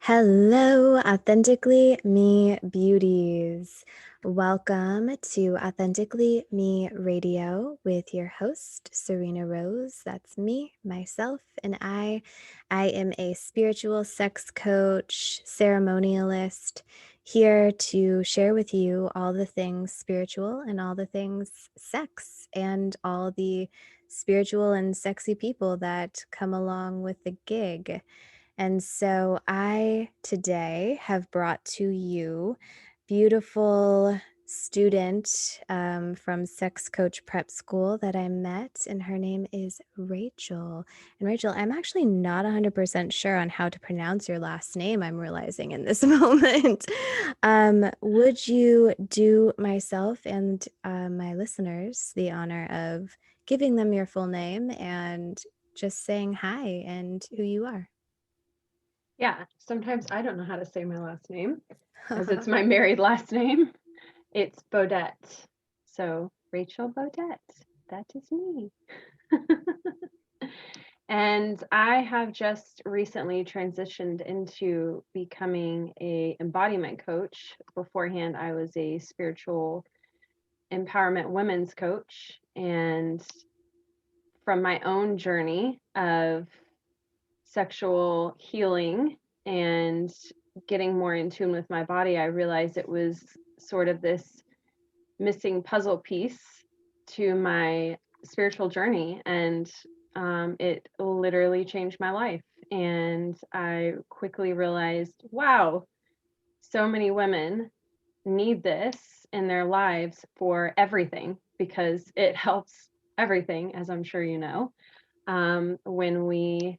Hello, Authentically Me beauties. Welcome to Authentically Me Radio with your host, Serena Rose. That's me, myself, and I. I am a spiritual sex coach, ceremonialist, here to share with you all the things spiritual and all the things sex and all the spiritual and sexy people that come along with the gig. And so I today have brought to you beautiful student from Sex Coach Prep School that I met, and her name is Rachel. And Rachel, I'm actually not 100% sure on how to pronounce your last name, I'm realizing in this moment. Would you do myself and my listeners the honor of giving them your full name and just saying hi and who you are? Yeah, sometimes I don't know how to say my last name as it's my married last name. It's Beaudette. So Rachel Beaudette, that is me. And I have just recently transitioned into becoming a embodiment coach. Beforehand, I was a spiritual empowerment women's coach. And from my own journey of sexual healing and getting more in tune with my body, I realized it was sort of this missing puzzle piece to my spiritual journey. And it literally changed my life. And I quickly realized, wow, so many women need this in their lives for everything because it helps everything, as I'm sure you know. When we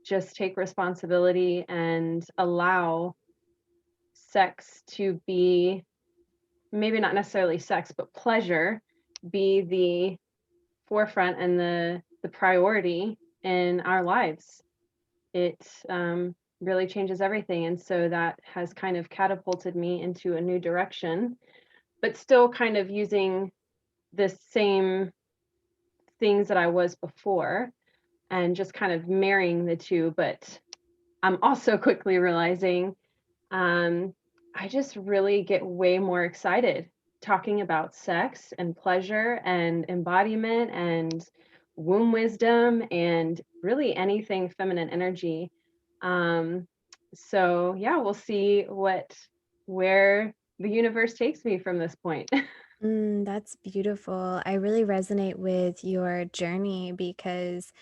just take responsibility and allow sex to be, maybe not necessarily sex, but pleasure be the forefront and the priority in our lives. It really changes everything. And so that has kind of catapulted me into a new direction, but still kind of using the same things that I was before and just kind of marrying the two. But I'm also quickly realizing um, I just really get way more excited talking about sex and pleasure and embodiment and womb wisdom and really anything feminine energy. Um, so yeah, we'll see where the universe takes me from this point. That's beautiful. I really resonate with your journey because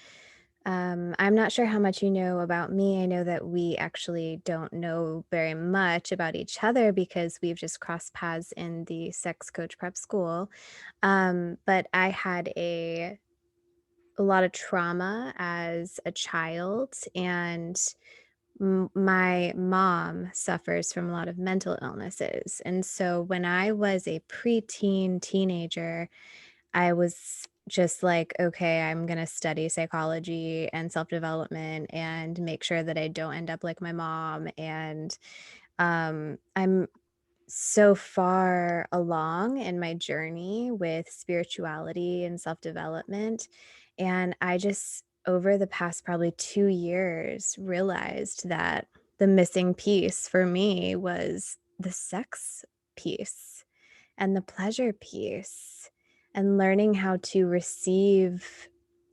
I'm not sure how much you know about me. I know that we actually don't know very much about each other because we've just crossed paths in the sex coach prep school. But I had a lot of trauma as a child, and my mom suffers from a lot of mental illnesses. And so when I was a preteen teenager, I was just like, okay, I'm going to study psychology and self development and make sure that I don't end up like my mom. And I'm so far along in my journey with spirituality and self development. And I just, over the past probably 2 years, realized that the missing piece for me was the sex piece and the pleasure piece and learning how to receive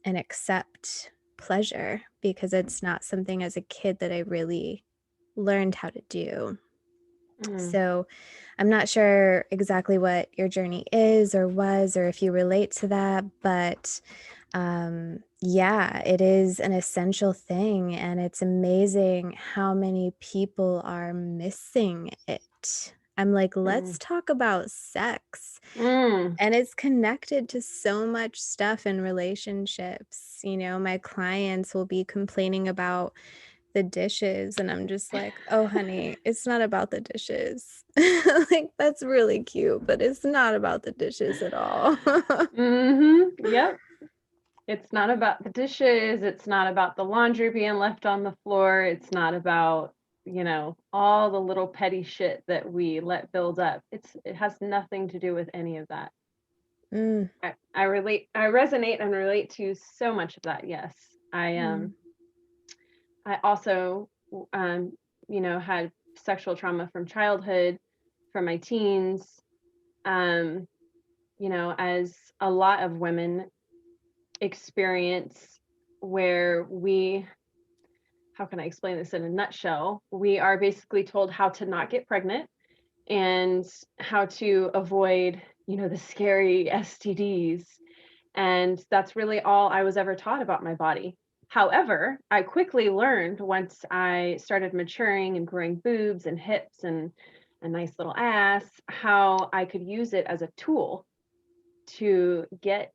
and accept pleasure because it's not something as a kid that I really learned how to do. Mm. So I'm not sure exactly what your journey is or was, or if you relate to that, but yeah, it is an essential thing. And it's amazing how many people are missing it. I'm like, let's Mm. talk about sex. Mm. And it's connected to so much stuff in relationships. You know, my clients will be complaining about the dishes, and I'm just like, "Oh, honey, it's not about the dishes." Like, that's really cute, but it's not about the dishes at all. Yep. It's not about the dishes. It's not about the laundry being left on the floor. It's not about, all the little petty shit that we let build up. It has nothing to do with any of that. Mm, I resonate and relate to so much of that. Yes. mm, I also had sexual trauma from childhood, from my teens, um, as a lot of women experience, where how can I explain this in a nutshell? We are basically told how to not get pregnant and how to avoid, the scary STDs. And that's really all I was ever taught about my body. However, I quickly learned, once I started maturing and growing boobs and hips and a nice little ass, how I could use it as a tool to get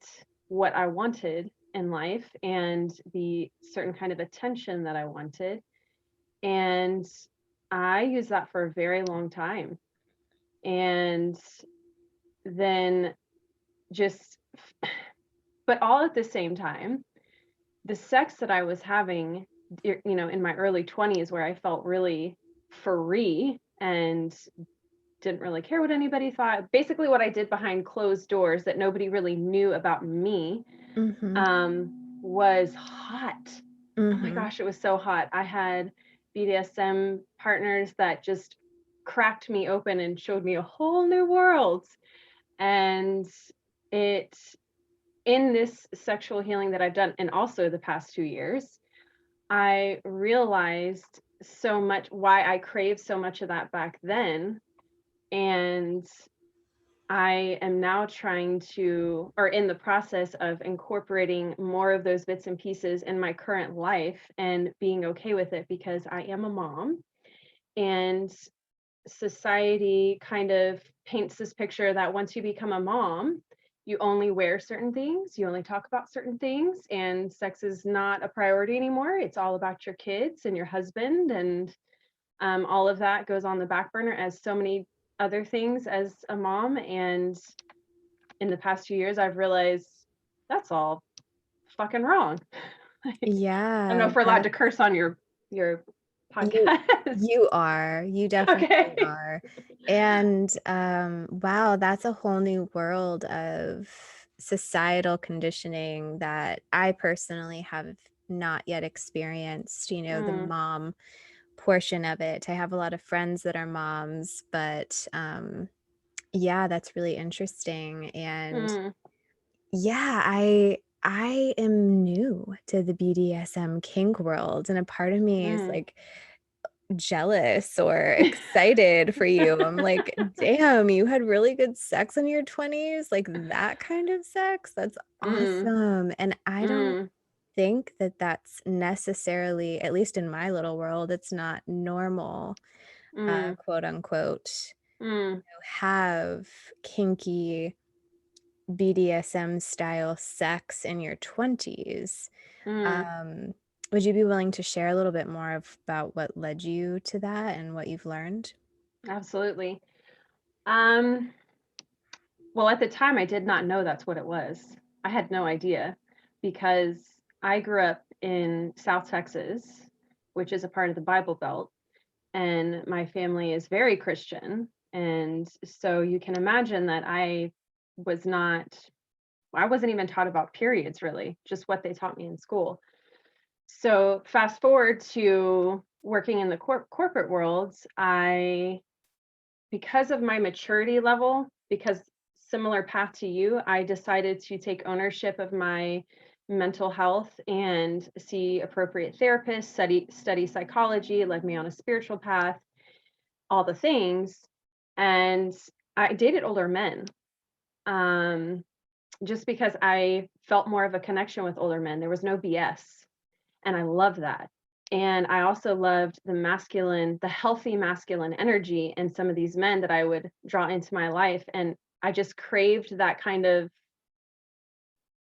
what I wanted in life and the certain kind of attention that I wanted. And I used that for a very long time. And then just, but all at the same time, the sex that I was having, in my early 20s, where I felt really free and didn't really care what anybody thought. Basically, what I did behind closed doors that nobody really knew about me, Mhm. was hot. Oh my Mhm. gosh, it was so hot. I had BDSM partners that just cracked me open and showed me a whole new world. And it, in this sexual healing that I've done, and also the past 2 years, I realized so much why I craved so much of that back then. And I am now trying to, or in the process of incorporating more of those bits and pieces in my current life and being okay with it, because I am a mom, and society kind of paints this picture that once you become a mom, you only wear certain things, you only talk about certain things, and sex is not a priority anymore. It's all about your kids and your husband, and all of that goes on the back burner, as so many other things as a mom. And in the past 2 years, I've realized that's all fucking wrong. Like, I don't know Yeah, if we're allowed that to curse on your you podcast. you are. You definitely Okay. are. And, wow, that's a whole new world of societal conditioning that I personally have not yet experienced, the Mm, mom portion of it. I have a lot of friends that are moms, but, yeah, that's really interesting. And mm, yeah, I am new to the BDSM kink world, and a part of me is mm. like jealous or excited for you. I'm like, damn, you had really good sex in your 20s, like that kind of sex. That's Mm, awesome. And I don't mm, think that that's necessarily, at least in my little world, it's not normal, mm, quote unquote, mm, have kinky BDSM style sex in your 20s. mm. Um, would you be willing to share a little bit more about what led you to that and what you've learned? Absolutely. Um, well, at the time, I did not know that's what it was. I had no idea, because I grew up in South Texas, which is a part of the Bible Belt, and my family is very Christian. And so you can imagine that was not, I wasn't even taught about periods, really, just what they taught me in school. So fast forward to working in the corporate world, because of my maturity level, because similar path to you, I decided to take ownership of my mental health and see appropriate therapists, study psychology, led me on a spiritual path, all the things. And I dated older men, um, just because I felt more of a connection with older men. There was no BS. And I love that. And I also loved the healthy masculine energy in some of these men that I would draw into my life. And I just craved that kind of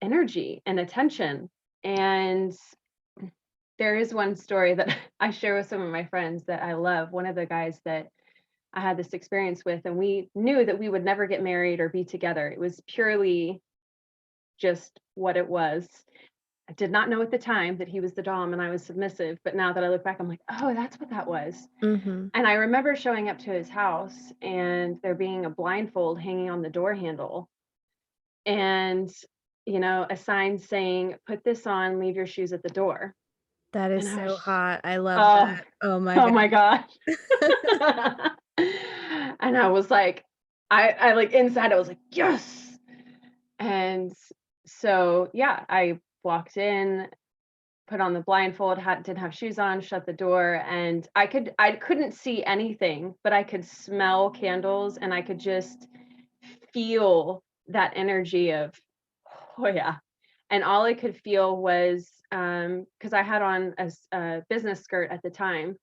energy and attention. And there is one story that I share with some of my friends that I love. One of the guys that I had this experience with, and we knew that we would never get married or be together. It was purely just what it was. I did not know at the time that he was the dom and I was submissive, but now that I look back, I'm like, oh, that's what that was. Mhm. And I remember showing up to his house and there being a blindfold hanging on the door handle, and, a sign saying, put this on, leave your shoes at the door. That is And I so was hot. I love oh, that. Oh my oh god. my gosh. And I was like, I like inside, I was like, yes. And so, yeah, I walked in, put on the blindfold, didn't have shoes on, shut the door, and I couldn't see anything, but I could smell candles and I could just feel that energy of, oh yeah. And all I could feel was, because I had on a business skirt at the time,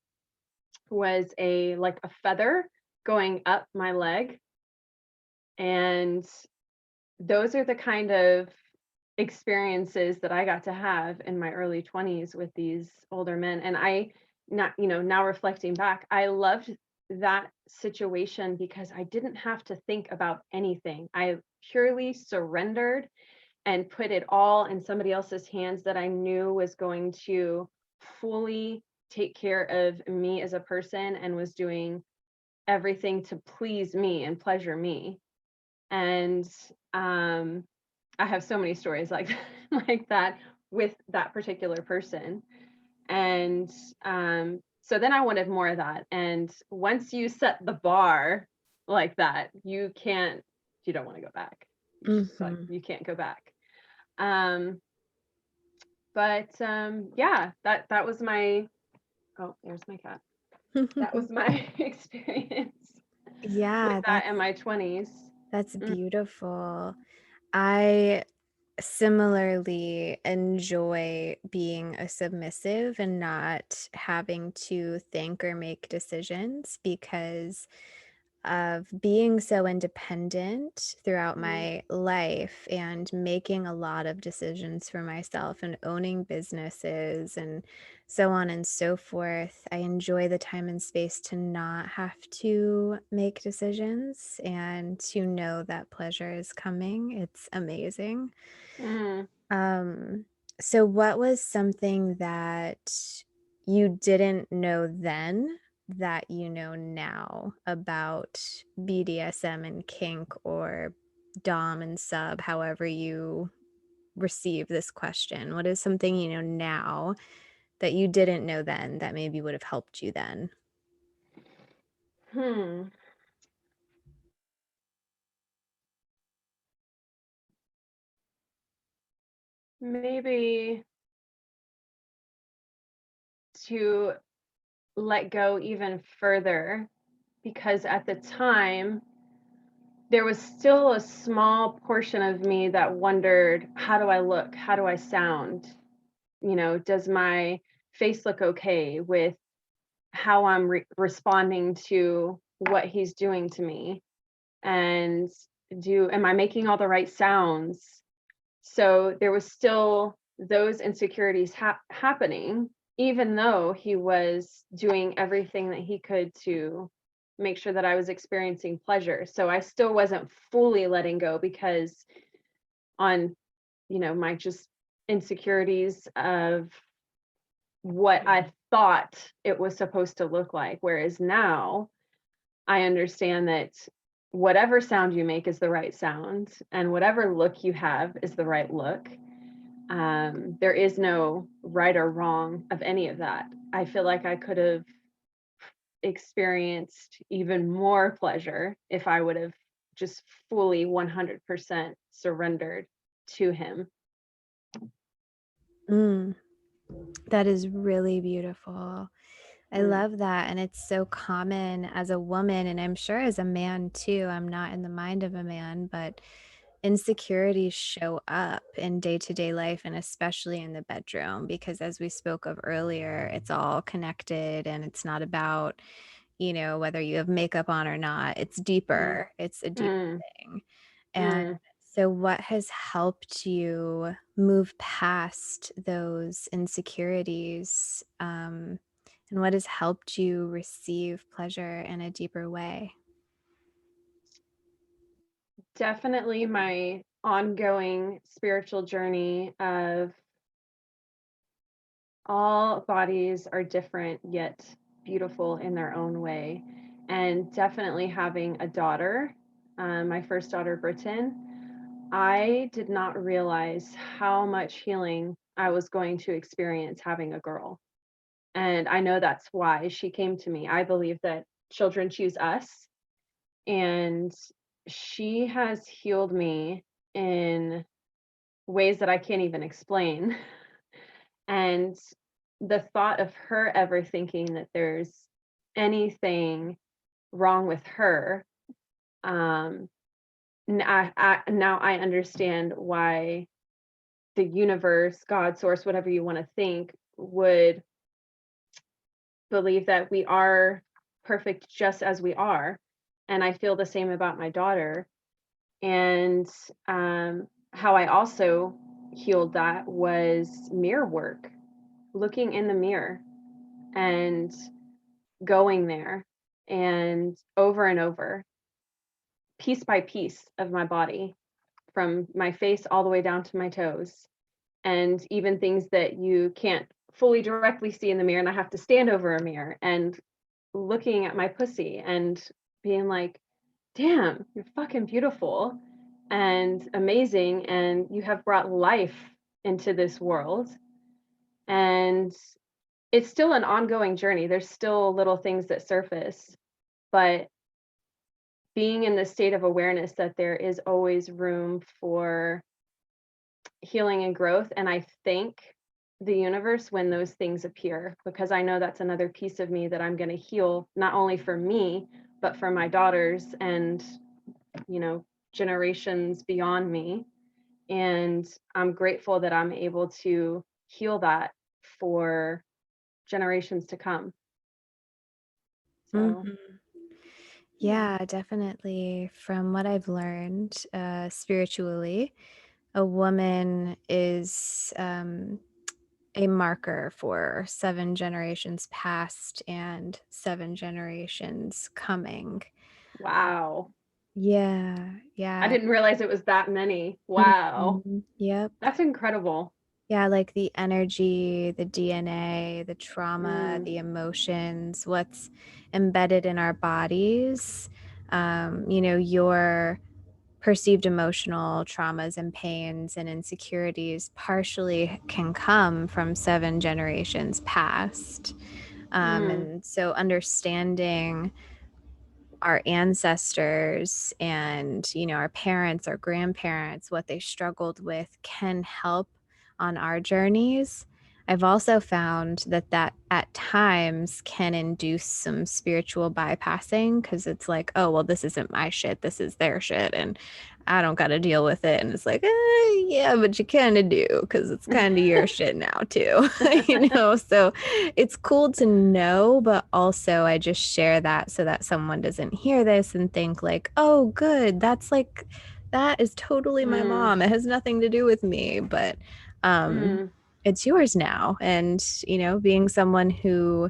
was like a feather going up my leg. And those are the kind of experiences that I got to have in my early 20s with these older men. And not, now reflecting back, I loved that situation because I didn't have to think about anything. I purely surrendered and put it all in somebody else's hands that I knew was going to fully take care of me as a person and was doing everything to please me and pleasure me. And I have so many stories like like that with that particular person. And so then I wanted more of that. And once you set the bar like that, you don't want to go back. It's just like Mhm. you can't go back. Um, but yeah, that was my oh, there's my cat. That was my experience with Yeah, that in my 20s. that's Mm, beautiful. I similarly enjoy being a submissive and not having to think or make decisions because of being so independent throughout mm, my life and making a lot of decisions for myself and owning businesses and so on and so forth. I enjoy the time and space to not have to make decisions and to know that pleasure is coming. It's amazing. mm. Um, so what was something that you didn't know then that you know now about BDSM and kink or dom and sub, however you receive this question? What is something you know now that you didn't know then that maybe would have helped you then? Hmm. Maybe to let go even further because at the time there was still a small portion of me that wondered, how do I look? How do I sound? Does my face look okay with how I'm responding to what he's doing to me? And am I making all the right sounds? So there was still those insecurities happening, even though he was doing everything that he could to make sure that I was experiencing pleasure. So I still wasn't fully letting go because on, my just insecurities of what I thought it was supposed to look like. Whereas now I understand that whatever sound you make is the right sound, and whatever look you have is the right look. There is no right or wrong of any of that. I feel like I could have experienced even more pleasure if I would have just fully 100% surrendered to him. Mm, that is really beautiful. I Mm, love that. And it's so common as a woman, and I'm sure as a man too. I'm not in the mind of a man, but insecurities show up in day to day life and especially in the bedroom because, as we spoke of earlier, it's all connected and it's not about, whether you have makeup on or not. It's mm, deeper, it's a deeper mm, thing. And mm. so, what has helped you move past those insecurities? And what has helped you receive pleasure in a deeper way? Definitely my ongoing spiritual journey of all bodies are different yet beautiful in their own way. And definitely having a daughter, my first daughter, Britton, I did not realize how much healing I was going to experience having a girl. And I know that's why she came to me. I believe that children choose us, and she has healed me in ways that I can't even explain. And the thought of her ever thinking that there's anything wrong with her, um, now I understand why the universe, God, source, whatever you want to think, would believe that we are perfect just as we are. And I feel the same about my daughter. And how I also healed that was mirror work, looking in the mirror and going there and over, piece by piece of my body, from my face all the way down to my toes, and even things that you can't fully directly see in the mirror. And I have to stand over a mirror and looking at my pussy and being like, damn, you're fucking beautiful and amazing. And you have brought life into this world. And it's still an ongoing journey. There's still little things that surface, but being in the state of awareness that there is always room for healing and growth. And I thank the universe when those things appear, because I know that's another piece of me that I'm going to heal, not only for me, but for my daughters and, you know, generations beyond me. And I'm grateful that I'm able to heal that for generations to come. So, Mhm. yeah. Yeah, definitely. From what I've learned spiritually, a woman is a marker for 7 generations past and 7 generations coming. Wow. Yeah, I yeah. didn't realize it was that many. Wow. Mhm. Yep. That's incredible. Yeah, like the energy, the DNA, the trauma, Mm, the emotions, what's embedded in our bodies. Your perceived emotional traumas and pains and insecurities partially can come from 7 generations past. mm, And so understanding our ancestors and our parents, our grandparents, what they struggled with can help on our journeys. I've also found that at times can induce some spiritual bypassing, because it's like, oh well, this isn't my shit, this is their shit, and I don't got to deal with it. And it's like, yeah, but you kind of do, because it's kind of your shit now too. So it's cool to know, but also I just share that so that someone doesn't hear this and think like, oh, good, that is totally my mm, mom. It has nothing to do with me, but um, mm, it's yours now. And, being someone who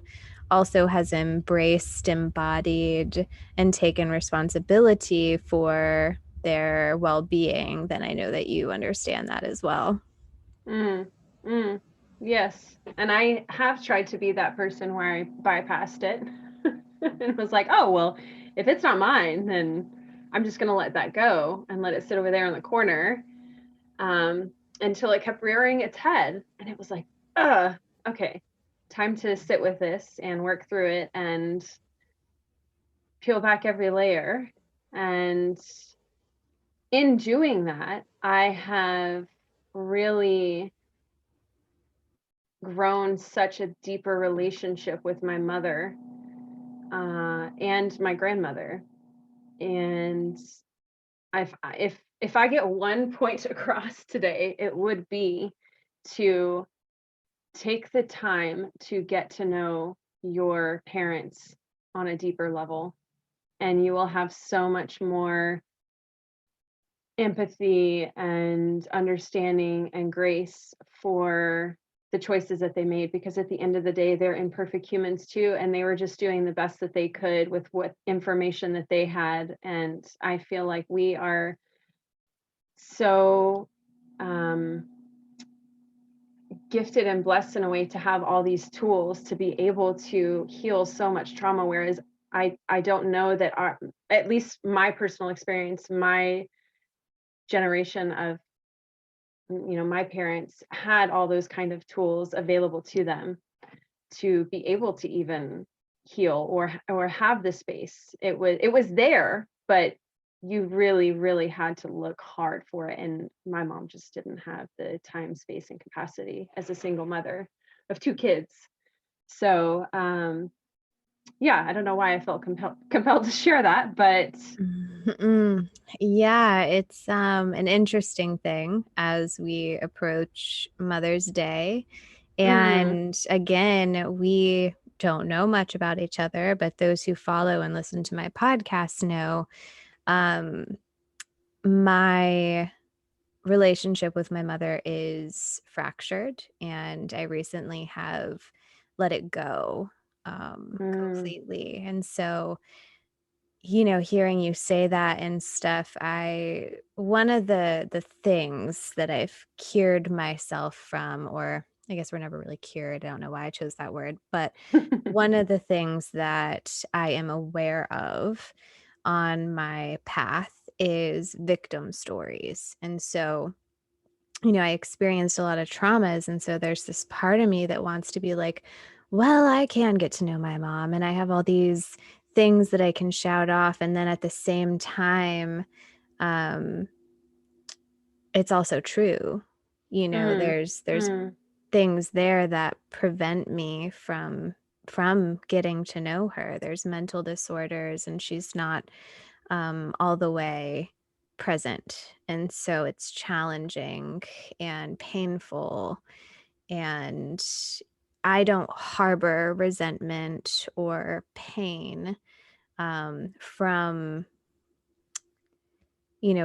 also has embraced, embodied, and taken responsibility for their well-being, then I know that you understand that as well. mm, mm. Yes. And I have tried to be that person where I bypassed it and was like, oh, well, if it's not mine, then I'm just going to let that go and let it sit over there in the corner, um, until it kept rearing its head. And it was like, okay, time to sit with this and work through it and peel back every layer. And in doing that, I have really grown such a deeper relationship with my mother, and my grandmother. And if I get one point across today, it would be to take the time to get to know your parents on a deeper level, and you will have so much more empathy and understanding and grace for the choices that they made, because at the end of the day they're imperfect humans too, and they were just doing the best that they could with what information that they had. And I feel like we are so um, gifted and blessed in a way to have all these tools to be able to heal so much trauma, whereas I don't know that our, at least my personal experience, my generation of my parents had all those kind of tools available to them to be able to even heal or have the space. It was there, but you really, really had to look hard for it. And my mom just didn't have the time, space, and capacity as a single mother of two kids. So yeah, I don't know why I felt compelled to share that, but Mm, yeah, it's an interesting thing as we approach Mother's Day. mm, And again, we don't know much about each other, but those who follow and listen to my podcast know um, my relationship with my mother is fractured, and I recently have let it go mm, completely. And so, hearing you say that and stuff, one of the things that I've cured myself from, or I guess we're never really cured. I don't know why I chose that word, but one of the things that I am aware of on my path is victim stories. And so, I experienced a lot of traumas. And so there's this part of me that wants to be like, well, I can get to know my mom and I have all these things that I can shout off. And then at the same time, um, it's also true. mm, There's mm, things there that prevent me from getting to know her. There's mental disorders and she's not all the way present. And so it's challenging and painful. And I don't harbor resentment or pain from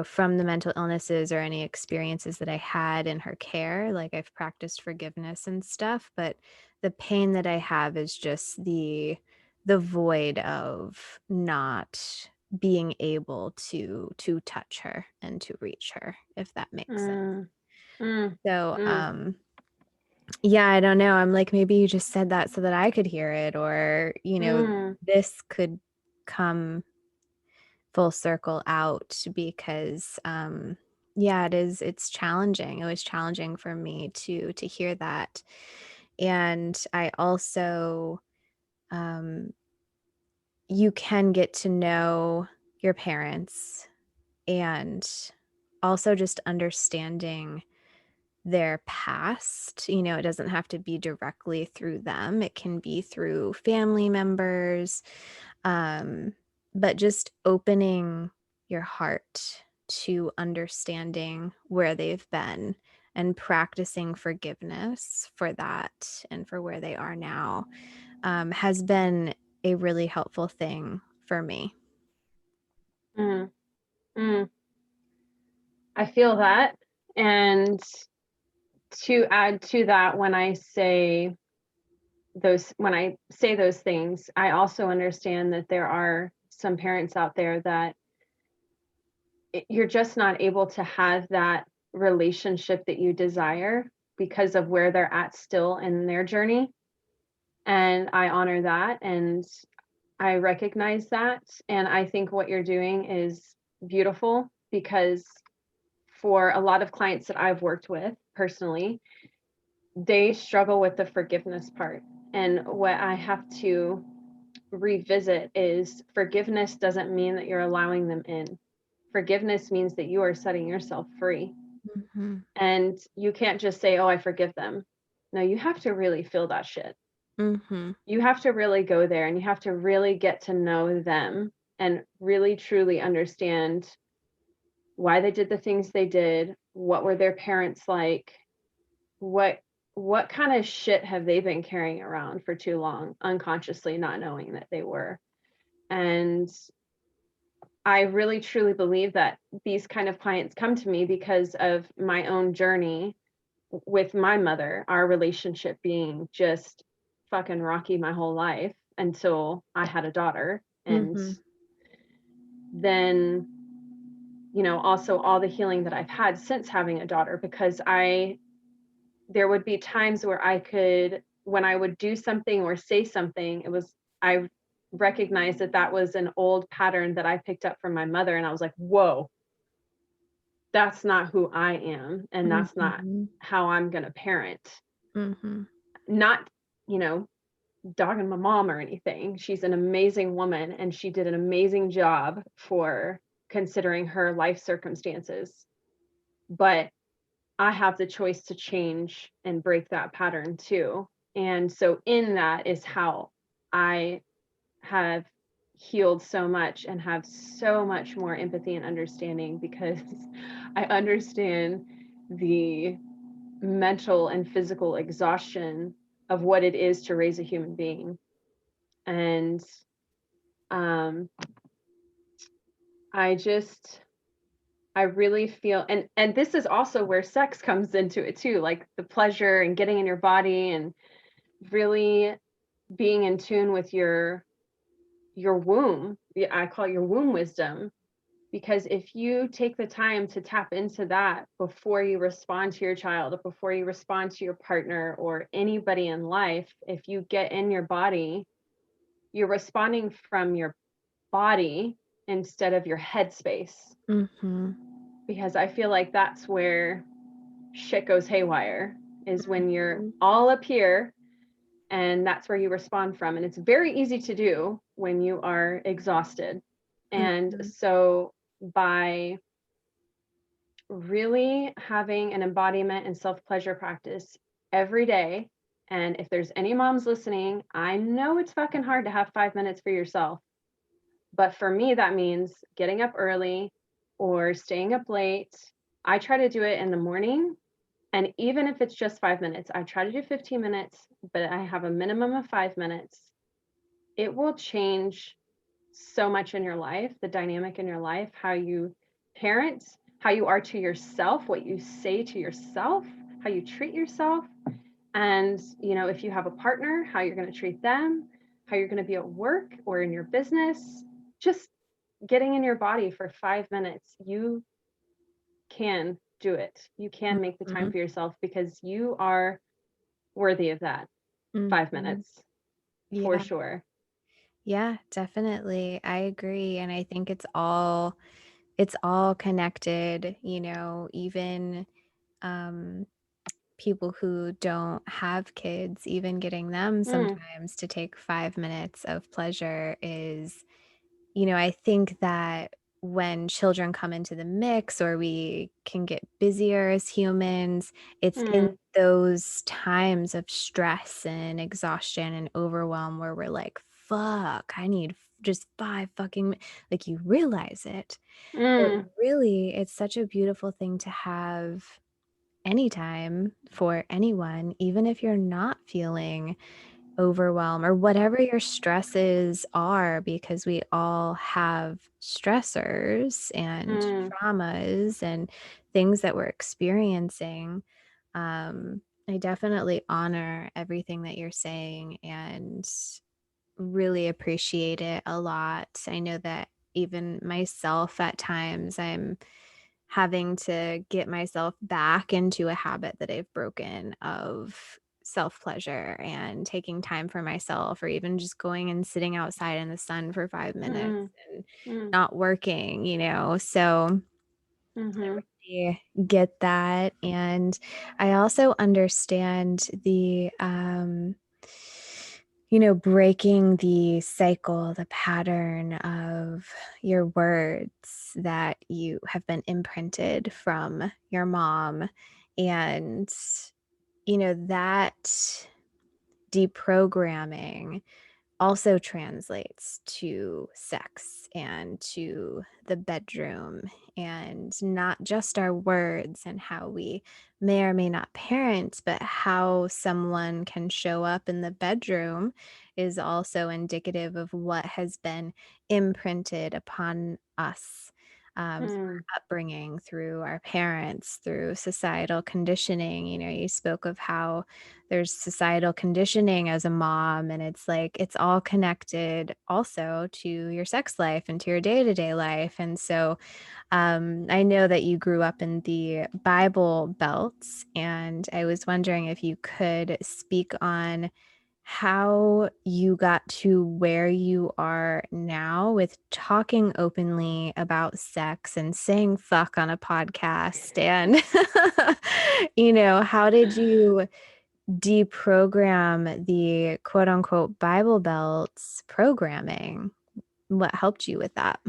from the mental illnesses or any experiences that I had in her care. Like I've practiced forgiveness and stuff, but the pain that I have is just the void of not being able to touch her and to reach her, if that makes sense. mm, mm, So, mm, yeah, I don't know. I'm like, maybe you just said that so that I could hear it, or, mm, this could come full circle out because yeah, it's challenging. It was challenging for me to hear that. And I also um you can get to know your parents, and also just understanding their past. It doesn't have to be directly through them. It can be through family members, um, but just opening your heart to understanding where they've been and practicing forgiveness for that and for where they are now has been a really helpful thing for me. mm, mm. I feel that. And to add to that, when I say those things, I also understand that there are some parents out there that you're just not able to have that relationship that you desire because of where they're at still in their journey. And I honor that and I recognize that. And I think what you're doing is beautiful because for a lot of clients that I've worked with personally, they struggle with the forgiveness part. And what I have to revisit is forgiveness doesn't mean that you're allowing them in. Forgiveness means that you are setting yourself free. Mhm. And you can't just say, oh, I forgive them. No, you have to really feel that shit. Mhm. You have to really go there and you have to really get to know them and really truly understand why they did the things they did, what were their parents like, what what kind of shit have they been carrying around for too long, unconsciously not knowing that they were. And I really truly believe that these kind of clients come to me because of my own journey with my mother, our relationship being just fucking rocky my whole life until I had a daughter. And Mhm. then, also all the healing that I've had since having a daughter, because there would be times where when I would do something or say something, I recognized that that was an old pattern that I picked up from my mother. And I was like, whoa, that's not who I am, and that's not Mhm. how I'm gonna parent. Mhm. Not, you know, dogging my mom or anything. She's an amazing woman, and she did an amazing job for considering her life circumstances. But I have the choice to change and break that pattern too. And so in that is how I have healed so much and have so much more empathy and understanding, because I understand the mental and physical exhaustion of what it is to raise a human being. And um, I just I really feel, and this is also where sex comes into it too, like the pleasure and getting in your body and really being in tune with your womb. Yeah, I call it your womb wisdom, because if you take the time to tap into that before you respond to your child, or before you respond to your partner or anybody in life, if you get in your body, you're responding from your body instead of your headspace. Mhm. Because I feel like that's where shit goes haywire, is when you're Mhm. all up here, and that's where you respond from. And it's very easy to do when you are exhausted. And Mhm. so by really having an embodiment and self-pleasure practice every day, and if there's any moms listening, I know it's fucking hard to have 5 minutes for yourself. But for me, that means getting up early or staying up late. I try to do it in the morning. And even if it's just 5 minutes, I try to do 15 minutes, but I have a minimum of 5 minutes. It will change so much in your life, the dynamic in your life, how you parent, how you are to yourself, what you say to yourself, how you treat yourself. And, if you have a partner, how you're going to treat them, how you're going to be at work or in your business. Just getting in your body for 5 minutes, you can do it. You can make the time Mhm. for yourself, because you are worthy of that 5 Mhm. minutes for Yeah. sure. Yeah, definitely. I agree, and I think it's all connected, even um people who don't have kids, even getting them Mm, sometimes to take 5 minutes of pleasure is, I think that when children come into the mix or we can get busier as humans, it's in mm, those times of stress and exhaustion and overwhelm where we're like, fuck, I need just 5 fucking like you realize it. But mm, really, it's such a beautiful thing to have anytime for anyone, even if you're not feeling overwhelm or whatever your stresses are, because we all have stressors and mm, traumas and things that we're experiencing. I definitely honor everything that you're saying and really appreciate it a lot. I know that even myself at times I'm having to get myself back into a habit that I've broken of self pleasure and taking time for myself, or even just going and sitting outside in the sun for 5 minutes mm, and mm, not working. So mhm, I get that. And I also understand breaking the cycle, the pattern of your words that you have been imprinted from your mom. And, that deprogramming also translates to sex and to the bedroom, and not just our words and how we may or may not parent, but how someone can show up in the bedroom is also indicative of what has been imprinted upon us. Through mm, our upbringing, through our parents, through societal conditioning. You spoke of how there's societal conditioning as a mom, and it's like it's all connected also to your sex life and to your day-to-day life. And so I know that you grew up in the Bible Belt, and I was wondering if you could speak on how you got to where you are now with talking openly about sex and saying fuck on a podcast. And, how did you deprogram the quote unquote Bible Belts programming? What helped you with that?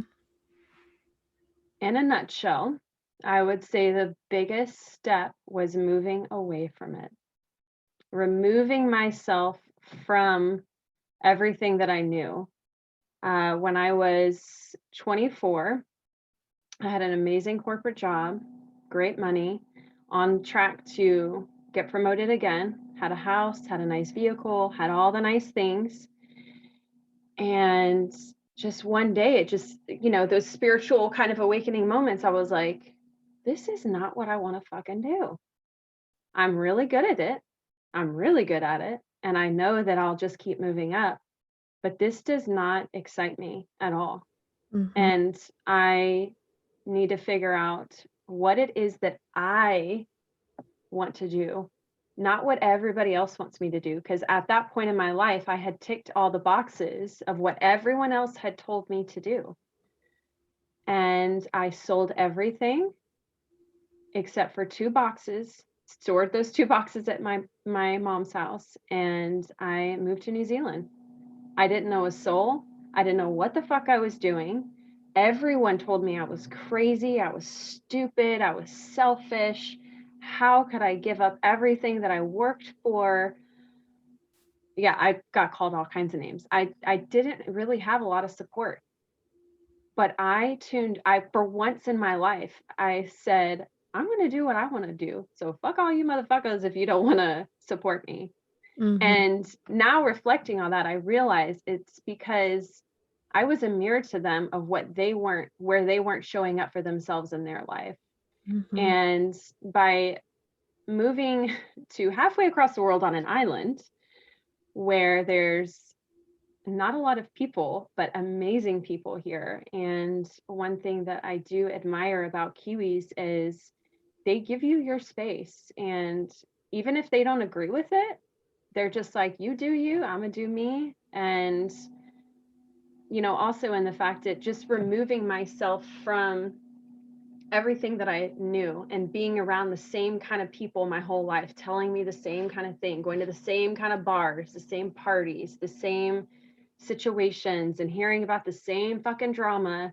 In a nutshell, I would say the biggest step was moving away from it, removing myself from everything that I knew. When I was 24, I had an amazing corporate job, great money, on track to get promoted again, had a house, had a nice vehicle, had all the nice things. And just one day, it just, those spiritual kind of awakening moments, I was like, this is not what I want to fucking do. I'm really good at it. I'm really good at it. And I know that I'll just keep moving up, but this does not excite me at all. Mm-hmm. And I need to figure out what it is that I want to do, not what everybody else wants me to do. Because at that point in my life, I had ticked all the boxes of what everyone else had told me to do. And I sold everything except for 2 boxes, stored those 2 boxes at my mom's house, and I moved to New Zealand. I didn't know a soul. I didn't know what the fuck I was doing. Everyone told me I was crazy, I was stupid, I was selfish. How could I give up everything that I worked for? Yeah, I got called all kinds of names. I didn't really have a lot of support. But I for once in my life, I said, I'm going to do what I want to do. So fuck all you motherfuckers if you don't want to support me. Mm-hmm. And now reflecting on that, I realize it's because I was a mirror to them of what they weren't, where they weren't showing up for themselves in their life. Mm-hmm. And by moving to halfway across the world on an island where there's not a lot of people, but amazing people here. And one thing that I do admire about Kiwis is they give you your space. And even if they don't agree with it, they're just like, you do you, I'm gonna do me. And, also in the fact that just removing myself from everything that I knew and being around the same kind of people my whole life, telling me the same kind of thing, going to the same kind of bars, the same parties, the same situations, and hearing about the same fucking drama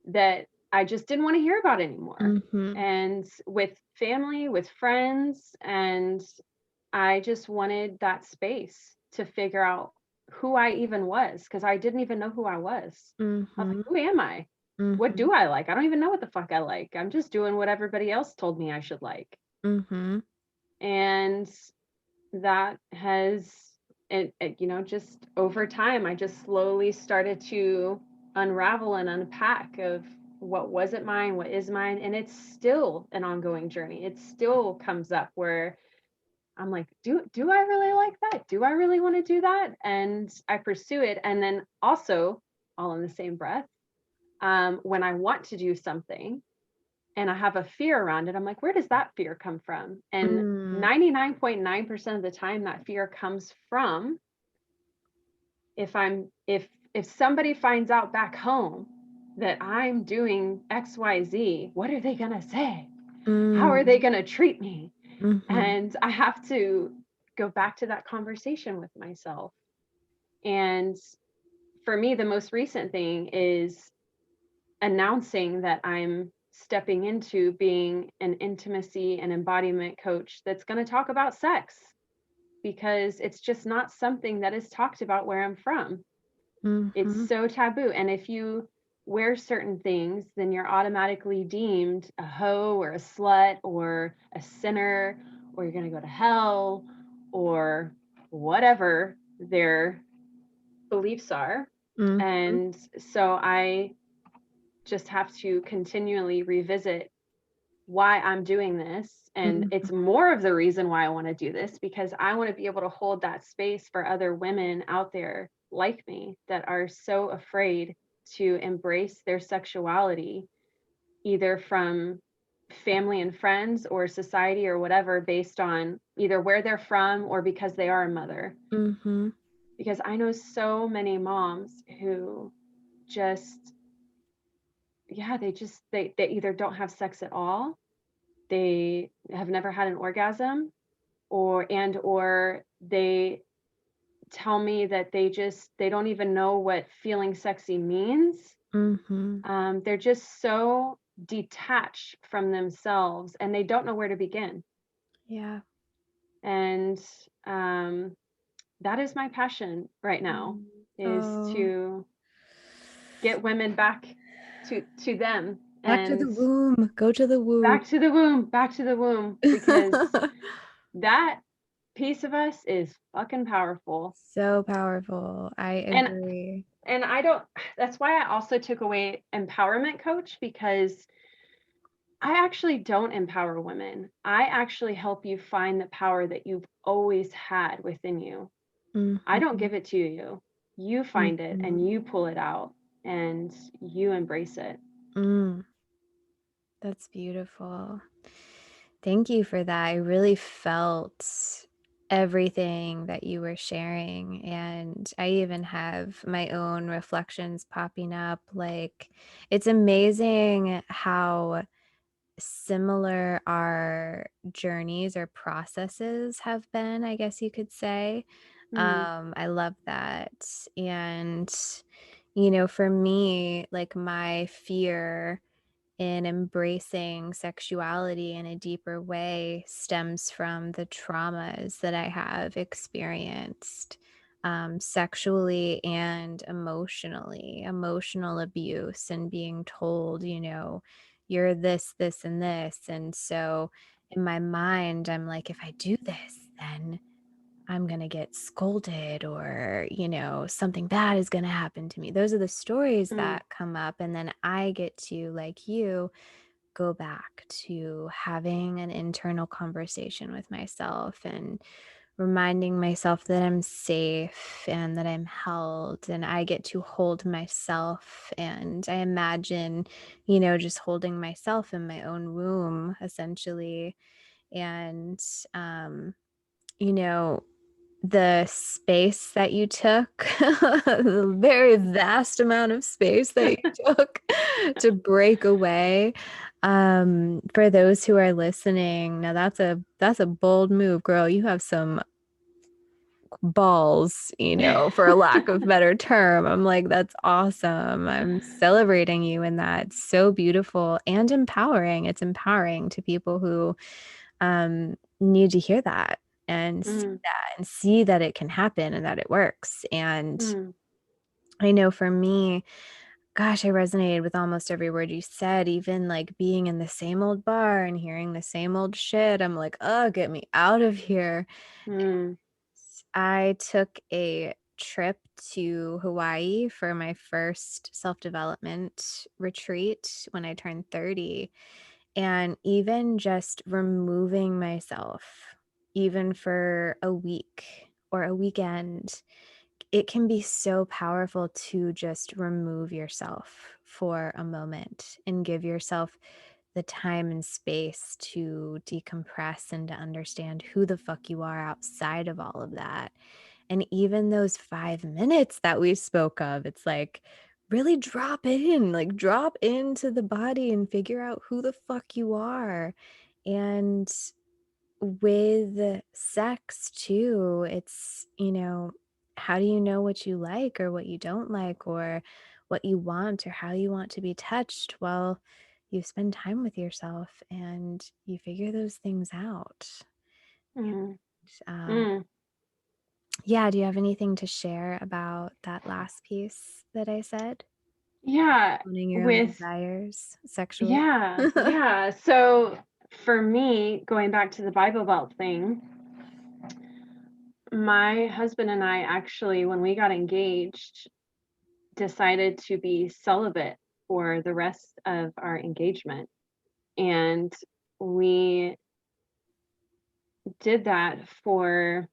that I just didn't want to hear about anymore. Mm-hmm. And with family, with friends, and I just wanted that space to figure out who I even was, because I didn't even know who I was. I was like, Mm-hmm. who am I? What Mm-hmm. do I like? I don't even know what the fuck I like. I'm just doing what everybody else told me I should like. Mm-hmm. And that has, just over time, I just slowly started to unravel and unpack of what wasn't mine, what is mine. And it's still an ongoing journey. It still comes up where I'm like, do I really like that? Do I really want to do that? And I pursue it. And then also, all in the same breath, when I want to do something and I have a fear around it, I'm like, where does that fear come from? And Mm-hmm. 99.9% of the time, that fear comes from if somebody finds out back home that I'm doing XYZ, what are they gonna say? How are they gonna treat me? Mm-hmm. And I have to go back to that conversation with myself. And for me, the most recent thing is announcing that I'm stepping into being an intimacy and embodiment coach that's going to talk about sex, because it's just not something that is talked about where I'm from. It's Mm-hmm. so taboo. And if you wear certain things, then you're automatically deemed a hoe or a slut or a sinner, or you're going to go to hell, or whatever their beliefs are. Mm-hmm. And so I just have to continually revisit why I'm doing this. And Mm-hmm. it's more of the reason why I want to do this, because I want to be able to hold that space for other women out there like me that are so afraid to embrace their sexuality, either from family and friends or society or whatever based on either where they're from or because they are a mother. Mhm. Because I know so many moms who just, yeah, they either don't have sex at all, they have never had an orgasm, or they tell me that they don't even know what feeling sexy means. Mhm. They're just so detached from themselves and they don't know where to begin. Yeah. And um, that is my passion right now, Mm. is Oh, to get women back to them back to and the womb. Go to the womb. back to the womb, because that piece of us is fucking powerful. So powerful. I And agree. I don't, that's why I also took away empowerment coach, because I actually don't empower women. I actually help you find the power that you've always had within you. I don't Mhm. give it to you. You find it Mhm. and you pull it out and you embrace it. Mm. That's beautiful. Thank you for that. I really felt everything that you were sharing. And I even have my own reflections popping up. Like, it's amazing how similar our journeys or processes have been, I guess you could say. Mm, I love that. And, for me, like my fear in embracing sexuality in a deeper way stems from the traumas that I have experienced sexually and emotionally, emotional abuse, and being told, you're this, this, and this. And so in my mind, I'm like, if I do this, then I'm going to get scolded or, something bad is going to happen to me. Those are the stories mm, that come up. And then I get to, like you, go back to having an internal conversation with myself and reminding myself that I'm safe and that I'm held and I get to hold myself. And I imagine, just holding myself in my own womb, essentially. And, um, you know, the space that you took, the very vast amount of space that you took to break away. For those who are listening, now that's a bold move, girl. You have some balls, for a lack of better term. I'm like, that's awesome. I'm celebrating you in that. It's so beautiful and empowering. It's empowering to people who need to hear that mm, and see that it can happen and that it works. And mm, I know for me, gosh, I resonated with almost every word you said, even like being in the same old bar and hearing the same old shit. I'm like, oh, get me out of here. mm, I took a trip to Hawaii for my first self development retreat when I turned 30. And even just removing myself, even for a week or a weekend, it can be so powerful to just remove yourself for a moment and give yourself the time and space to decompress and to understand who the fuck you are outside of all of that. And even those 5 minutes that we spoke of, it's like, really drop in, like drop into the body and figure out who the fuck you are. And with sex too, it's, how do you know what you like or what you don't like or what you want or how you want to be touched? Well, you spend time with yourself and you figure those things out. mm, Um, mm. yeah, do you have anything to share about that last piece that I said? Yeah, Owning your own with desires sexually? yeah, yeah. So for me, going back to the Bible Belt thing, my husband and I actually, when we got engaged, decided to be celibate for the rest of our engagement. And we did that for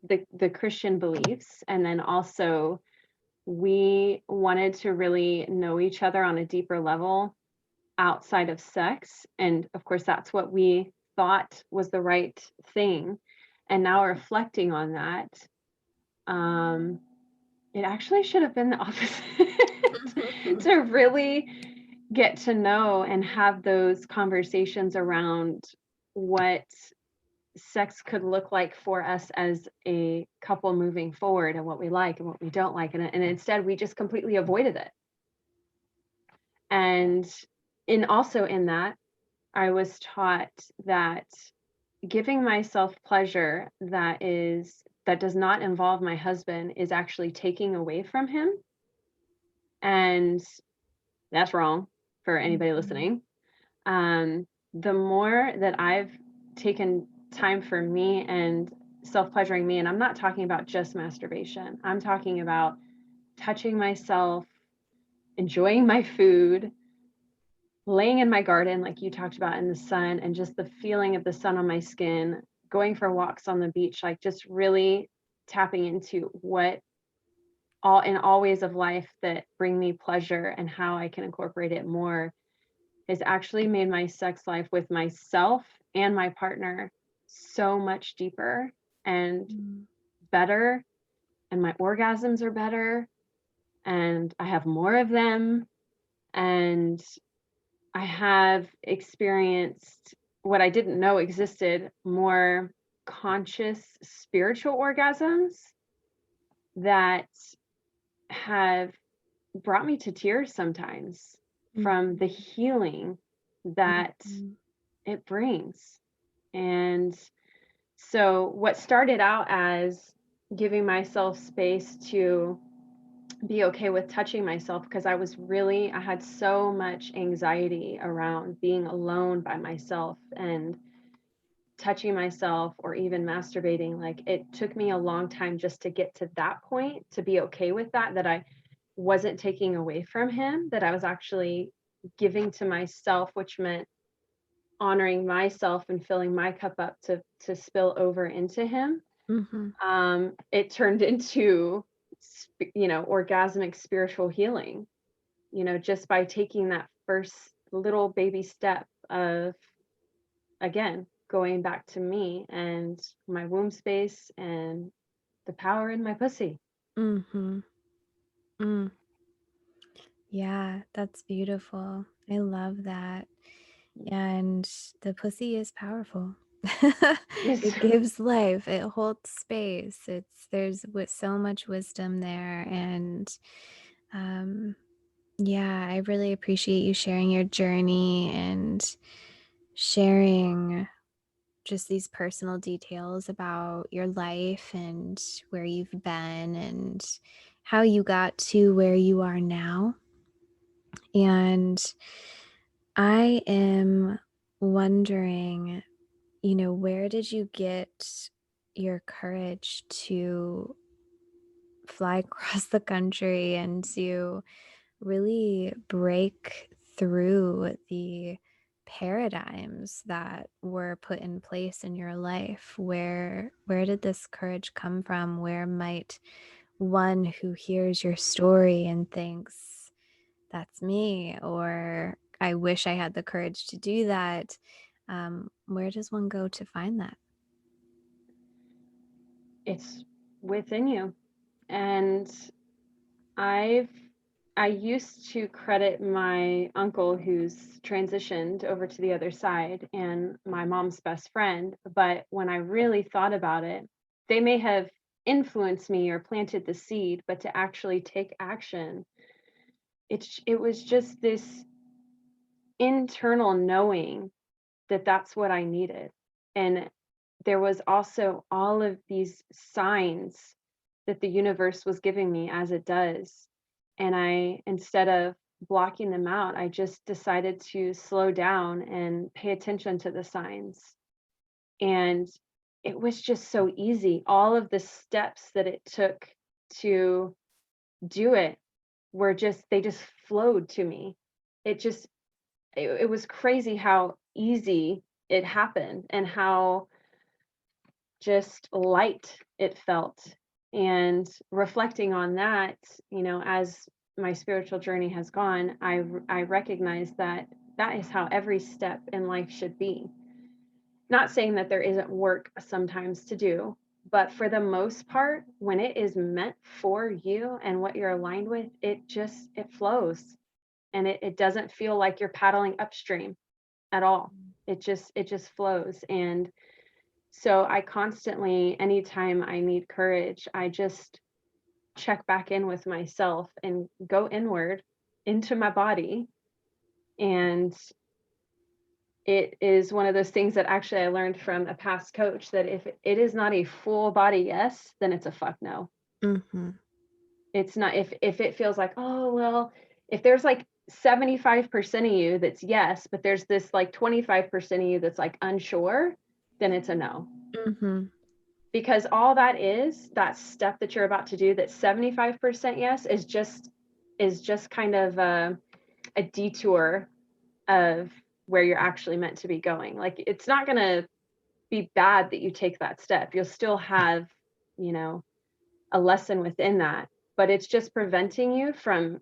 the Christian beliefs. And then also we wanted to really know each other on a deeper level outside of sex. And of course, that's what we thought was the right thing. And now reflecting on that, um, it actually should have been the opposite. To really get to know and have those conversations around what sex could look like for us as a couple moving forward, and what we like and what we don't like. And instead, we just completely avoided it. And also in that, I was taught that giving myself pleasure that does not involve my husband is actually taking away from him. And that's wrong for anybody Mhm. listening. The more that I've taken time for me and self-pleasuring me, and I'm not talking about just masturbation, I'm talking about touching myself, enjoying my food, laying in my garden, like you talked about, in the sun, and just the feeling of the sun on my skin, going for walks on the beach, like just really tapping into what all ways of life that bring me pleasure and how I can incorporate it more has actually made my sex life with myself and my partner so much deeper and Mm. better. And my orgasms are better, and I have more of them. And I have experienced what I didn't know existed, more conscious spiritual orgasms that have brought me to tears sometimes from the healing that Mhm. it brings. And so, what started out as giving myself space to be okay with touching myself, because I had so much anxiety around being alone by myself and touching myself or even masturbating. Like, it took me a long time just to get to that point, to be okay with that I wasn't taking away from him, that I was actually giving to myself, which meant honoring myself and filling my cup up to spill over into him. Mhm. It turned into orgasmic spiritual healing, just by taking that first little baby step of, again, going back to me and my womb space and the power in my pussy. Mhm. Mm. Yeah, that's beautiful. I love that. And the pussy is powerful. Yes. It gives life, it holds space. There's with so much wisdom there. And um yeah, I really appreciate you sharing your journey and sharing just these personal details about your life and where you've been and how you got to where you are now. And I am wondering, where did you get your courage to fly across the country and to really break through the paradigms that were put in place in your life? Where did this courage come from? Where might one who hears your story and thinks, that's me, or I wish I had the courage to do that, where does one go to find that? It's within you. And I've I used to credit my uncle who's transitioned over to the other side and my mom's best friend, but when I really thought about it, they may have influenced me or planted the seed, but to actually take action, it was just this internal knowing that that's what I needed. And there was also all of these signs that the universe was giving me, as it does. And instead of blocking them out, I just decided to slow down and pay attention to the signs. And it was just so easy. All of the steps that it took to do it they just flowed to me. It just, it was crazy how easy it happened and how just light it felt. And reflecting on that, as my spiritual journey has gone, I recognize that That is how every step in life should be. Not saying that there isn't work sometimes to do, but for the most part, when it is meant for you and what you're aligned with, it flows, and it doesn't feel like you're paddling upstream at all. It just flows. And so I constantly, anytime I need courage, I just check back in with myself and go inward into my body. And it is one of those things that actually I learned from a past coach, that if it is not a full body yes, then it's a fuck no. Mhm. It's not, if it feels like, oh, well, if there's like 75% of you that's yes, but there's this like 25% of you that's like unsure, then it's a no. Mhm. Because all that is, that step that you're about to do, that 75% yes, is just kind of a detour of where you're actually meant to be going. Like, it's not gonna be bad that you take that step. You'll still have, you know, a lesson within that, but it's just preventing you from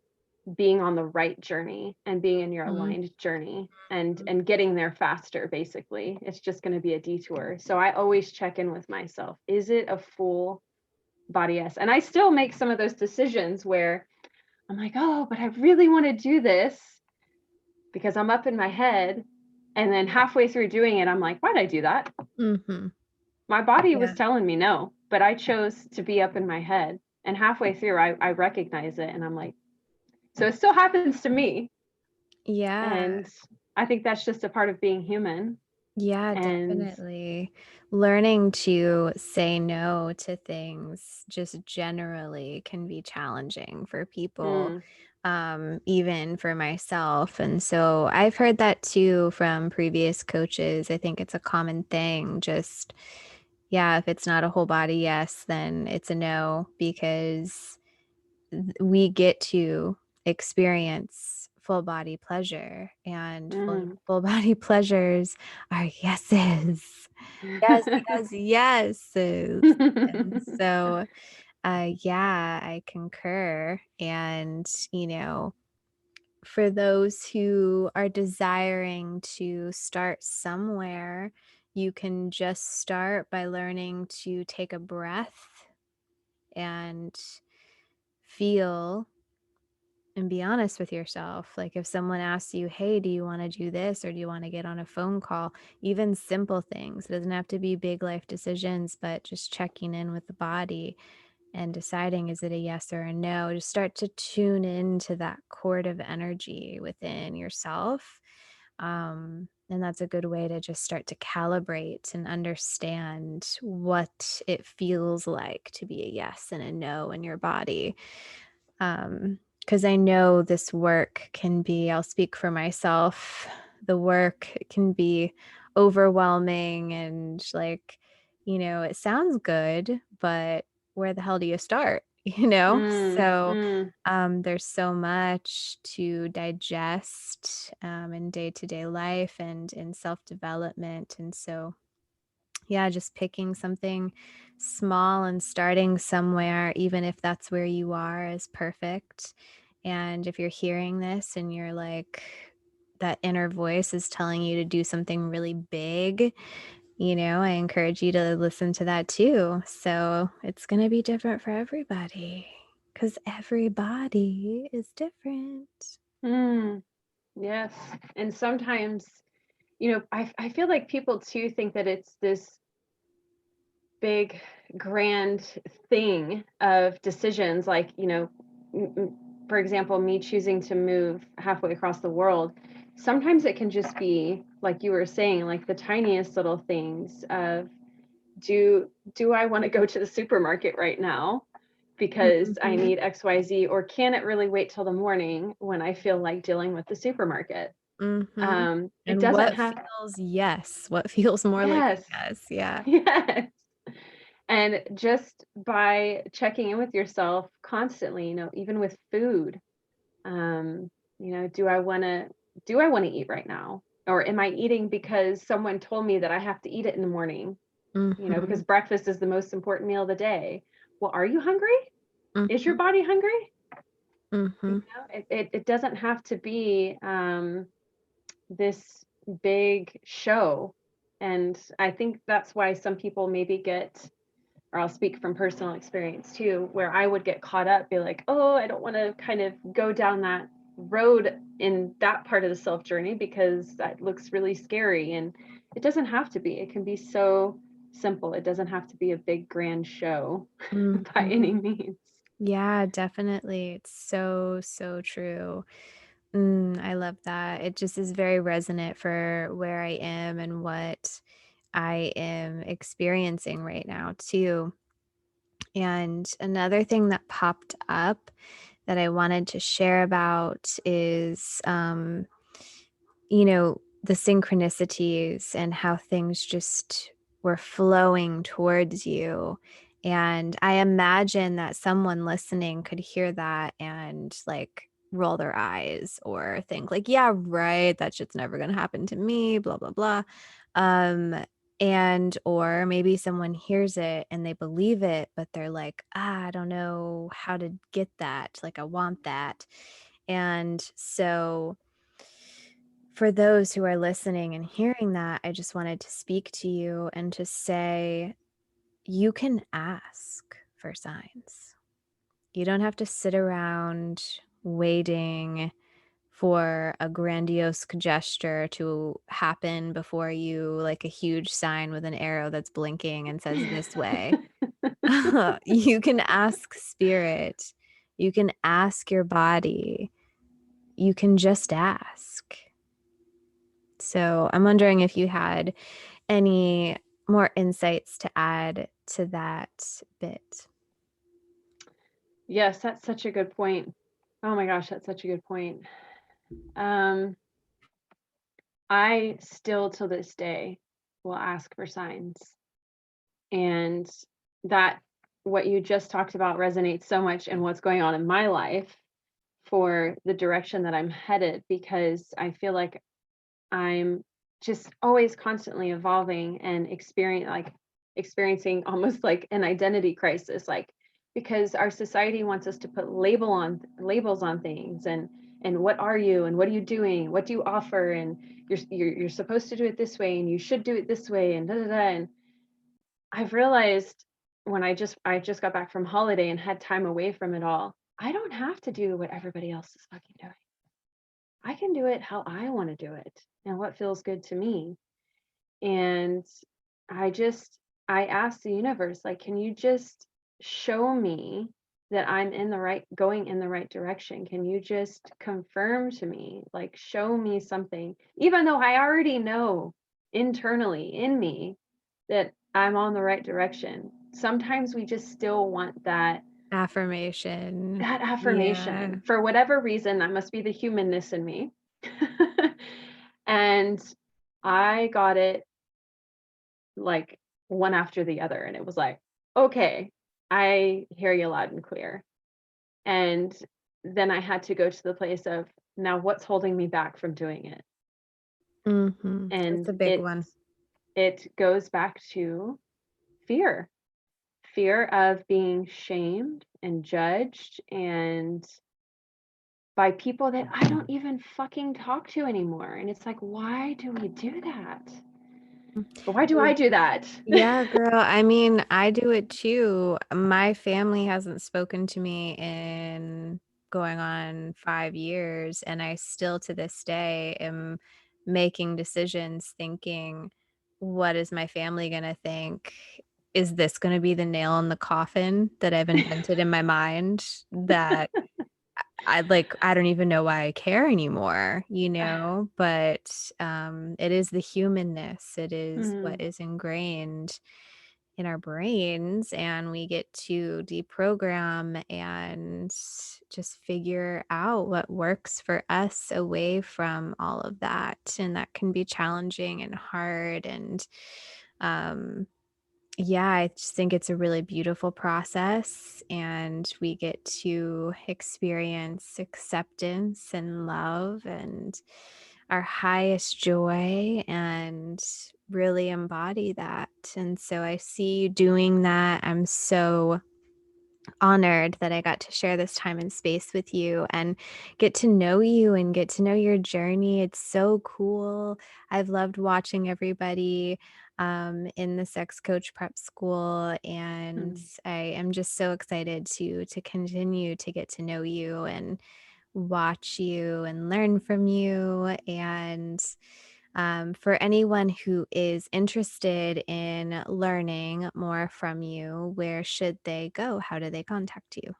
being on the right journey and being in your Mhm. aligned journey and getting there faster. Basically, it's just going to be a detour. So I always check in with myself. Is it a full body yes? And I still make some of those decisions where I'm like, oh, but I really want to do this because I'm up in my head. And then halfway through doing it, I'm like, why'd I do that? Mhm. My body was Yeah. telling me no, but I chose to be up in my head. And halfway through, I recognize it and I'm like, so it still happens to me. Yeah. And I think that's just a part of being human. Yeah, And definitely. Learning to say no to things just generally can be challenging for people, mm, even for myself. And so I've heard that too from previous coaches. I think it's a common thing. Just, yeah, if it's not a whole body yes, then it's a no because we get to experience full body pleasure and mm. full body pleasures are yeses. Yes, yes, yeses. And so, yeah, I concur. And, for those who are desiring to start somewhere, you can just start by learning to take a breath and feel and be honest with yourself. Like if someone asks you, hey, do you want to do this or do you want to get on a phone call? Even simple things. It doesn't have to be big life decisions, but just checking in with the body and deciding is it a yes or a no. Just start to tune into that chord of energy within yourself. And that's a good way to just start to calibrate and understand what it feels like to be a yes and a no in your body. Because I know this work can be, I'll speak for myself, the work can be overwhelming and like, it sounds good, but where the hell do you start? Mm, So mm, there's so much to digest in day to day life and in self development. And so yeah, just picking something small and starting somewhere, even if that's where you are, is perfect. And if you're hearing this and you're like, that inner voice is telling you to do something really big, I encourage you to listen to that too. So it's going to be different for everybody because everybody is different. mm. Yes. And sometimes, I feel like people too think that it's this big, grand thing of decisions, like, for example, me choosing to move halfway across the world. Sometimes it can just be, like you were saying, like the tiniest little things of, do I want to go to the supermarket right now because I Mhm. need XYZ, or can it really wait till the morning when I feel like dealing with the supermarket? Mhm. It And doesn't what have. feels yes? What feels more like Yes. a yes? Yeah. Yes. And just by checking in with yourself constantly, even with food, um, do I want to eat right now? Or am I eating because someone told me that I have to eat it in the morning? Mhm. Because breakfast is the most important meal of the day. Well, are you hungry? Is your Mhm. body hungry? Mhm. It doesn't have to be this big show. And I think that's why some people maybe get, or I'll speak from personal experience too, where I would get caught up, be like, oh, I don't want to kind of go down that road in that part of the self journey because that looks really scary. And it doesn't have to be. It can be so simple. It doesn't have to be a big grand show by any Mhm. means. Yeah, definitely. It's so, so true. I love that. It just is very resonant for where I am and what I am experiencing right now, too. And another thing that popped up that I wanted to share about is, the synchronicities and how things just were flowing towards you. And I imagine that someone listening could hear that and like roll their eyes or think like, yeah, right, that shit's never going to happen to me, blah, blah, blah. Um, and or maybe someone hears it and they believe it, but they're like, I don't know how to get that. Like, I want that. And so, for those who are listening and hearing that, I just wanted to speak to you and to say, you can ask for signs. You don't have to sit around waiting for a grandiose gesture to happen before you, like a huge sign with an arrow that's blinking and says this way. You can ask spirit. You can ask your body. You can just ask. So I'm wondering if you had any more insights to add to that bit. Yes, that's such a good point. Oh my gosh, that's such a good point. Um, I still to this day will ask for signs. And that, what you just talked about, resonates so much in what's going on in my life for the direction that I'm headed, because I feel like I'm just always constantly evolving and experiencing almost like an identity crisis, like, because our society wants us to put labels on things, and what are you, and what are you doing, what do you offer, and you're supposed to do it this way, and you should do it this way, and da da da. And I've realized, when I just got back from holiday and had time away from it all, I don't have to do what everybody else is fucking doing. I can do it how I want to do it and what feels good to me. And I just I asked the universe, like, can you just show me that I'm in the right going in the right direction? Can you just confirm to me, like, show me something, even though I already know internally in me that I'm on the right direction. Sometimes we just still want Affirmation. that Yeah. affirmation. For whatever reason, that must be the humanness in me. And I got it, like, one after the other, and it was like, "Okay, I hear you loud and clear." And then I had to go to the place of, now what's holding me back from doing it? That's And a big one. it goes back to fear. Fear of being shamed and judged, and by people that I don't even fucking talk to anymore. And it's like, why do we do that? Why do I do that? Yeah, girl. I mean, I do it too. My family hasn't spoken to me in going on 5 years, and I still to this day am making decisions thinking, what is my family going to think? Is this going to be the nail in the coffin that I've invented in my mind that I don't even know why I care anymore, but it is the humanness. It is what Mhm. is ingrained in our brains, and we get to deprogram and just figure out what works for us away from all of that. And that can be challenging and hard. And um yeah, I just think it's a really beautiful process, and we get to experience acceptance and love and our highest joy and really embody that. And so I see you doing that. I'm so honored that I got to share this time and space with you and get to know you and get to know your journey. It's so cool. I've loved watching everybody in the sex coach prep school, and Mm. I am just so excited to continue to get to know you and watch you and learn from you. And for anyone who is interested in learning more from you, where should they go? How do they contact you?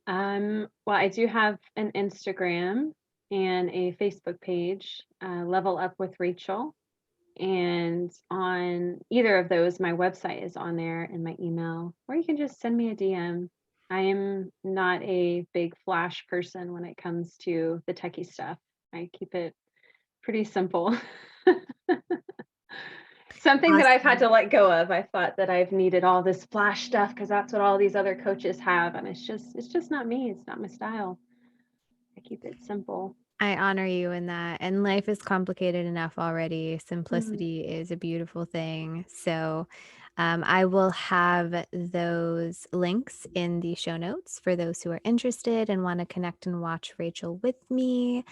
Well, I do have an Instagram and a Facebook page, Level Up with Rachel. And on either of those, my website is on there and my email, or you can just send me a DM. I am not a big flash person when it comes to the techie stuff. I keep it pretty simple. Something that I've had Awesome. to let go of. I thought that I've needed all this flash stuff because that's what all these other coaches have, and it's just not me. It's not my style. I keep it simple. I honor you in that. And life is complicated enough already. Mhm. Simplicity is a beautiful thing. So I will have those links in the show notes for those who are interested and want to connect and watch Rachel with me.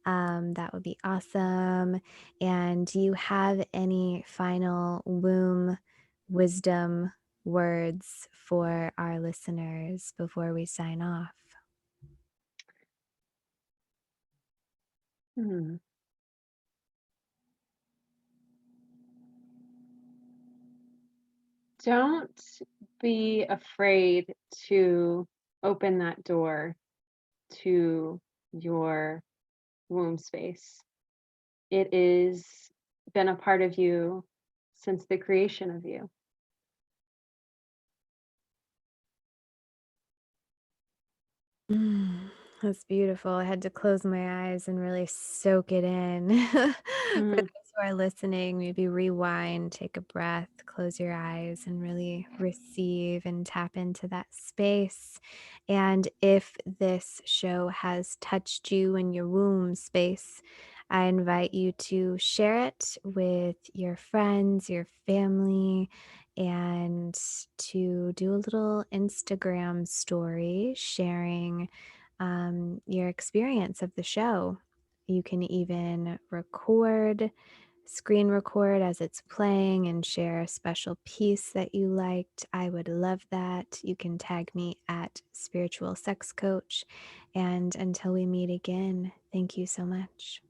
That would be awesome. And do you have any final womb wisdom words for our listeners before we sign off? Hmm. Don't be afraid to open that door to your womb space. It is been a part of you since the creation of you. Mm, that's beautiful. I had to close my eyes and really soak it in. For Mm. those who are listening, maybe rewind, take a breath, close your eyes, and really receive and tap into that space. And if this show has touched you in your womb space, I invite you to share it with your friends, your family, and to do a little Instagram story sharing your experience of the show. You can even screen record as it's playing and share a special piece that you liked. I would love that. You can tag me at Spiritual Sex Coach. And until we meet again, thank you so much.